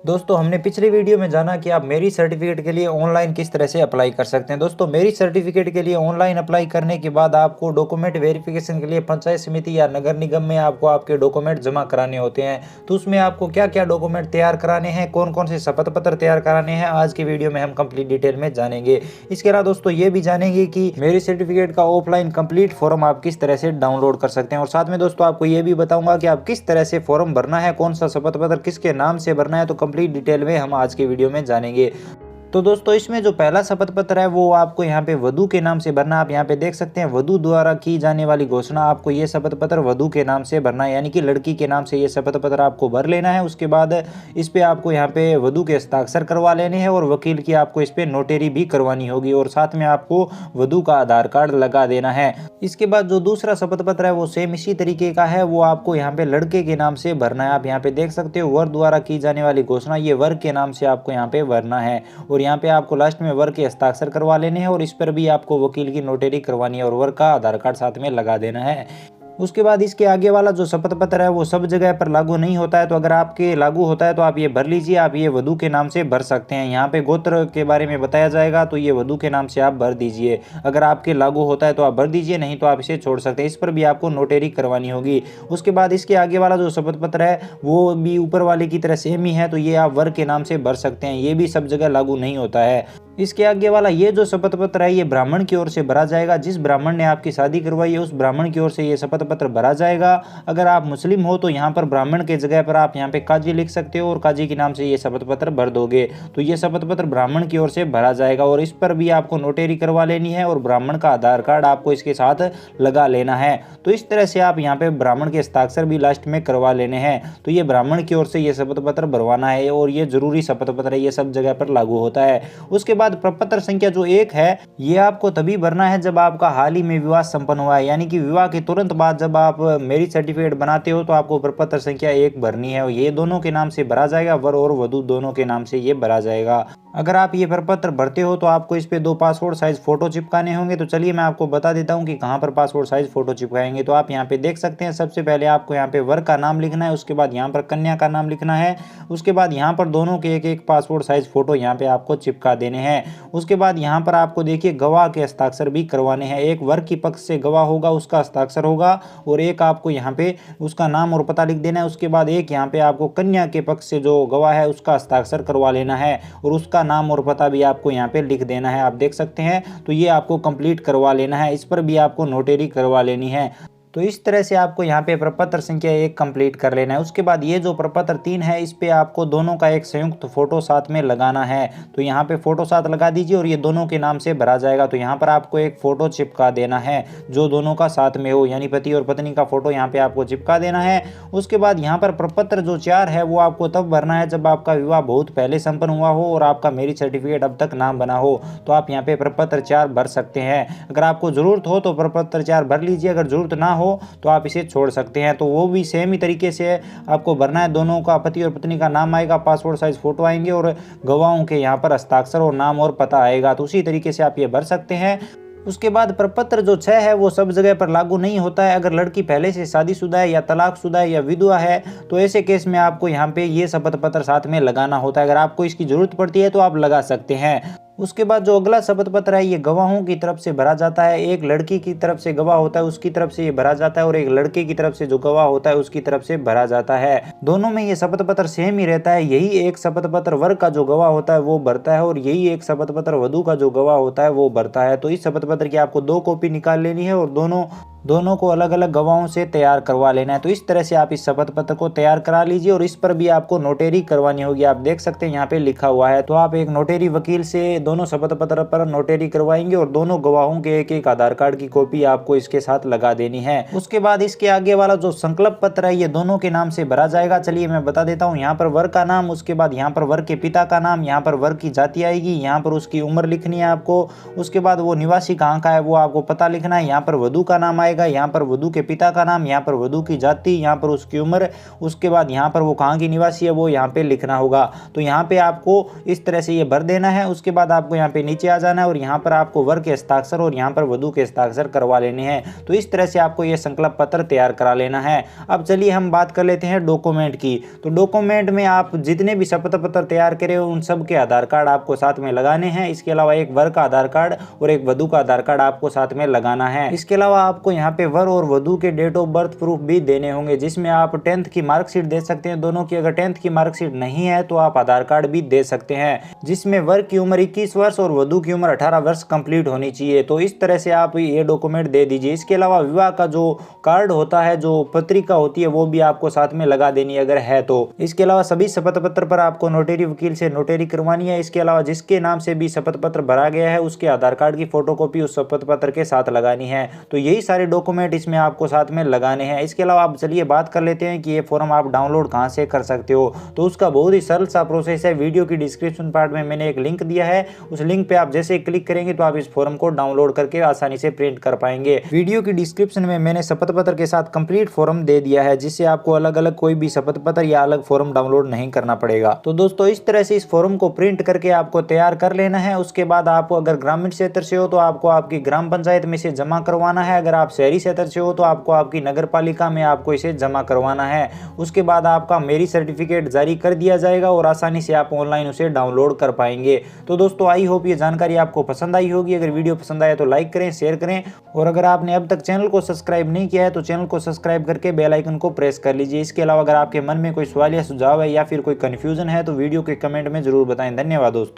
दोस्तों हमने पिछली वीडियो में जाना कि आप मैरिज सर्टिफिकेट के लिए ऑनलाइन किस तरह से अप्लाई कर सकते हैं। दोस्तों मैरिज सर्टिफिकेट के लिए ऑनलाइन अप्लाई करने के बाद आपको डॉक्यूमेंट वेरिफिकेशन के लिए पंचायत समिति या नगर निगम में आपको आपके डॉक्यूमेंट जमा कराने होते हैं। तो उसमें आपको क्या क्या डॉक्यूमेंट तैयार कराने हैं, कौन कौन से शपथ पत्र तैयार कराने हैं, आज की वीडियो में हम कंप्लीट डिटेल में जानेंगे। इसके अलावा दोस्तों ये भी जानेंगे कि मैरिज सर्टिफिकेट का ऑफलाइन कंप्लीट फॉर्म आप किस तरह से डाउनलोड कर सकते हैं। और साथ में दोस्तों आपको ये भी बताऊंगा कि आप किस तरह से फॉर्म भरना है, कौन सा शपथ पत्र किसके नाम से भरना है। तो कंप्लीट डिटेल में हम आज के वीडियो में जानेंगे। तो दोस्तों इसमें जो पहला शपथ पत्र है वो आपको यहाँ पे वधू के नाम से भरना। आप यहाँ पे देख सकते हैं वधू द्वारा की जाने वाली घोषणा, आपको ये शपथ पत्र वधू के नाम से भरना है, यानी कि लड़की के नाम से ये शपथ पत्र आपको भर लेना है। उसके बाद इस पे आपको यहाँ पे वधू के हस्ताक्षर करवा लेने हैं और वकील की आपको इस पे नोटरी भी करवानी होगी और साथ में आपको वधू का आधार कार्ड लगा देना है। इसके बाद जो दूसरा शपथ पत्र है वो सेम इसी तरीके का है, वो आपको यहाँ पे लड़के के नाम से भरना है। आप यहाँ पे देख सकते हो वर द्वारा की जाने वाली घोषणा, ये वर के नाम से आपको यहाँ पे भरना है और यहाँ पे आपको लास्ट में वर के हस्ताक्षर करवा लेने हैं और इस पर भी आपको वकील की नोटरी करवानी है और वर का आधार कार्ड साथ में लगा देना है। उसके बाद इसके आगे वाला जो शपथ पत्र है वो सब जगह पर लागू नहीं होता है, तो अगर आपके लागू होता है तो आप ये भर लीजिए। आप ये वधू के नाम से भर सकते हैं। यहाँ पे गोत्र के बारे में बताया जाएगा तो ये वधू के नाम से आप भर दीजिए। अगर आपके लागू होता है तो आप भर दीजिए, नहीं तो आप इसे छोड़ सकते हैं। इस पर भी आपको नोटरी करवानी होगी। उसके बाद इसके आगे वाला जो शपथ पत्र है वो भी ऊपर वाले की तरह सेम ही है, तो ये आप वर के नाम से भर सकते हैं। ये भी सब जगह लागू नहीं होता है। इसके आगे वाला ये जो शपथ पत्र है ये ब्राह्मण की ओर से भरा जाएगा। जिस ब्राह्मण ने आपकी शादी करवाई है उस ब्राह्मण की ओर से ये शपथ पत्र भरा जाएगा। अगर आप मुस्लिम हो तो यहाँ पर ब्राह्मण के जगह पर आप यहाँ पे काजी लिख सकते हो और काजी के नाम से ये शपथ पत्र भर दोगे तो ये शपथ पत्र ब्राह्मण की ओर से भरा जाएगा और इस पर भी आपको नोटरी करवा लेनी है और ब्राह्मण का आधार कार्ड आपको इसके साथ लगा लेना है। तो इस तरह से आप यहाँ पे ब्राह्मण के हस्ताक्षर भी लास्ट में करवा लेने हैं। तो ये ब्राह्मण की ओर से ये शपथ पत्र भरवाना है और ये जरूरी शपथ पत्र है, ये सब जगह पर लागू होता है। उसके बाद प्रपत्र संख्या जो 1 है ये आपको तभी भरना है जब आपका हाल ही में विवाह संपन्न हुआ है, यानी कि विवाह के तुरंत बाद जब आप मैरिज सर्टिफिकेट बनाते हो तो आपको प्रपत्र संख्या 1 भरनी है। ये दोनों के नाम से भरा जाएगा, वर और वधू दोनों के नाम से ये भरा जाएगा। अगर आप ये प्रपत्र भरते हो तो आपको इस पे 2 पासपोर्ट साइज फोटो चिपकाने होंगे। तो चलिए मैं आपको बता देता हूँ कि कहाँ पर पासपोर्ट साइज फोटो चिपकाएंगे। तो आप यहाँ पे देख सकते हैं सबसे पहले आपको यहाँ पे वर का नाम लिखना है, उसके बाद यहाँ पर कन्या का नाम लिखना है, उसके बाद यहाँ पर दोनों के एक एक पासपोर्ट साइज फोटो यहाँ पे आपको चिपका देने हैं। उसके बाद यहाँ पर आपको देखिए गवाह के हस्ताक्षर भी करवाने हैं। एक वर की पक्ष से गवाह होगा उसका हस्ताक्षर होगा और एक आपको यहाँ पे उसका नाम और पता लिख देना है। उसके बाद एक यहाँ पे आपको कन्या के पक्ष से जो गवाह है उसका हस्ताक्षर करवा लेना है और उसका नाम और पता भी आपको यहाँ पे लिख देना है। आप देख सकते हैं तो ये आपको कंप्लीट करवा लेना है। इस पर भी आपको नोटरी करवा लेनी है। तो इस तरह से आपको यहाँ पे प्रपत्र संख्या 1 कंप्लीट कर लेना है। उसके बाद ये जो प्रपत्र 3 है इस पे आपको दोनों का एक संयुक्त फोटो साथ में लगाना है। तो यहाँ पे फोटो साथ लगा दीजिए और ये दोनों के नाम से भरा जाएगा। तो यहाँ पर आपको एक फोटो चिपका देना है जो दोनों का साथ में हो, यानी पति और पत्नी का फोटो यहाँ पे आपको चिपका देना है। उसके बाद यहाँ पर प्रपत्र जो 4 है वो आपको तब भरना है जब आपका विवाह बहुत पहले संपन्न हुआ हो और आपका मैरिज सर्टिफिकेट अब तक ना बना हो। तो आप यहाँ पे प्रपत्र 4 भर सकते हैं। अगर आपको जरूरत हो तो प्रपत्र 4 भर लीजिए, अगर जरूरत ना हो तो आप इसे छोड़ सकते हैं। तो वो भी सेम ही तरीके से आपको भरना है। दोनों का पति और पत्नी का नाम आएगा, पासपोर्ट साइज फोटो आएंगे और गवाहों के यहाँ पर हस्ताक्षर और नाम और पता आएगा। तो उसी तरीके से आप ये भर सकते हैं। उसके बाद प्रपत्र जो 6 है वो सब जगह पर लागू नहीं होता है। अगर लड़की पहले से शादीशुदा है या तलाकशुदा है या विधवा है तो ऐसे केस में आपको यहाँ पे ये शपथ पत्र साथ में लगाना होता है। अगर आपको इसकी जरूरत पड़ती है तो आप लगा सकते हैं। उसके बाद जो अगला शपथ पत्र है ये गवाहों की तरफ से भरा जाता है। एक लड़की की तरफ से गवाह होता है उसकी तरफ से ये भरा जाता है और एक लड़के की तरफ से जो गवाह होता है उसकी तरफ से भरा जाता है। दोनों में ये शपथ पत्र सेम ही रहता है। यही एक शपथ पत्र वर का जो गवाह होता है वो भरता है और यही एक शपथ पत्र वधू का जो गवाह होता है वो भरता है। तो इस शपथ पत्र की आपको 2 कॉपी निकाल लेनी है और दोनों को अलग अलग गवाहों से तैयार करवा लेना है। तो इस तरह से आप इस शपथ पत्र को तैयार करा लीजिए और इस पर भी आपको नोटरी करवानी होगी। आप देख सकते हैं यहाँ पे लिखा हुआ है। तो आप एक नोटरी वकील से दोनों शपथ पत्र पर नोटरी करवाएंगे और दोनों गवाहों के एक एक आधार कार्ड की कॉपी आपको इसके साथ लगा देनी है। उसके बाद इसके आगे वाला जो संकल्प पत्र है ये दोनों के नाम से भरा जाएगा। चलिए मैं बता देता हूँ। यहाँ पर वर का नाम, उसके बाद यहाँ पर वर के पिता का नाम, यहाँ पर वर की जाति आएगी, यहाँ पर उसकी उम्र लिखनी है आपको। उसके बाद वो निवासी कहाँ का है वो आपको पता लिखना है। यहाँ पर वधू का नाम आएगा, यहाँ पर वधू के पिता का नाम, यहाँ पर वधू की जाति, यहाँ पर उसकी उम्र, उसके बाद यहाँ पर वो कहाँ की निवासी है वो यहाँ पे लिखना होगा। तो यहाँ पे आपको इस तरह से ये भर देना है। उसके बाद आपको यहाँ पे नीचे आ जाना है और यहाँ पर आपको वर के हस्ताक्षर और यहाँ पर वधू के हस्ताक्षर करवा लेने हैं। तो इस तरह से आपको ये संकल्प पत्र तैयार करा लेना है। अब चलिए हम बात कर लेते हैं डॉक्यूमेंट की। तो डॉक्यूमेंट में आप जितने भी शपथ पत्र तैयार करें उन सब के आधार कार्ड आपको साथ में लगाने हैं। इसके अलावा एक वर का आधार कार्ड और एक वधू का आधार कार्ड आपको साथ में लगाना है। इसके अलावा आपको यहाँ पे वर और वधू के डेट ऑफ बर्थ प्रूफ भी देने होंगे, जिसमें आप 10th की मार्कशीट दे सकते हैं दोनों की। अगर 10th की मार्कशीट नहीं है तो आप आधार कार्ड भी दे सकते हैं, जिसमें वर की उम्र 21 वर्ष और वधू की उम्र 18 वर्ष कंप्लीट होनी चाहिए। तो इस तरह से आप ये डॉक्यूमेंट दे दीजिए। इसके अलावा विवाह का जो कार्ड होता है, जो पत्रिका होती है, वो भी आपको साथ में लगा देनी अगर है तो। इसके अलावा सभी शपथ पत्र पर आपको नोटरी वकील से नोटरी करवानी है। इसके अलावा जिसके नाम से भी शपथ पत्र भरा गया है उसके आधार कार्ड की फोटोकॉपी उस शपथ पत्र के साथ लगानी है। तो यही सारे डॉक्यूमेंट इसमें आपको साथ में लगाने हैं। इसके अलावा आप चलिए बात कर लेते हैं कि ये फॉर्म आप डाउनलोड कहां से कर सकते हो। तो उसका बहुत ही सरल सा प्रोसेस है। वीडियो की डिस्क्रिप्शन पार्ट में मैंने एक लिंक दिया है, उस लिंक पे आप जैसे क्लिक करेंगे तो आप इस फॉर्म को डाउनलोड करके आसानी से प्रिंट कर पाएंगे। वीडियो की डिस्क्रिप्शन में मैंने शपथ पत्र के साथ कंप्लीट फॉर्म दे दिया है, जिससे आपको अलग अलग कोई भी शपथ पत्र या अलग फॉर्म डाउनलोड नहीं करना पड़ेगा। तो दोस्तों इस तरह से इस फॉर्म को प्रिंट करके आपको तैयार कर लेना है। उसके बाद आप अगर ग्रामीण क्षेत्र से हो तो आपको आपकी ग्राम पंचायत में से जमा करवाना है। अगर आप शहरी क्षेत्र से हो तो आपको आपकी नगर पालिका में आपको इसे जमा करवाना है। उसके बाद आपका मैरिज सर्टिफिकेट जारी कर दिया जाएगा और आसानी से आप ऑनलाइन उसे डाउनलोड कर पाएंगे। तो दोस्तों आई होप ये जानकारी आपको पसंद आई होगी। अगर वीडियो पसंद आया तो लाइक करें, शेयर करें और अगर आपने अब तक चैनल को सब्सक्राइब नहीं किया है तो चैनल को सब्सक्राइब करके बेल आइकन को प्रेस कर लीजिए। इसके अलावा अगर आपके मन में कोई सवाल या सुझाव है या फिर कोई कंफ्यूजन है तो वीडियो के कमेंट में जरूर बताएं। धन्यवाद दोस्तों।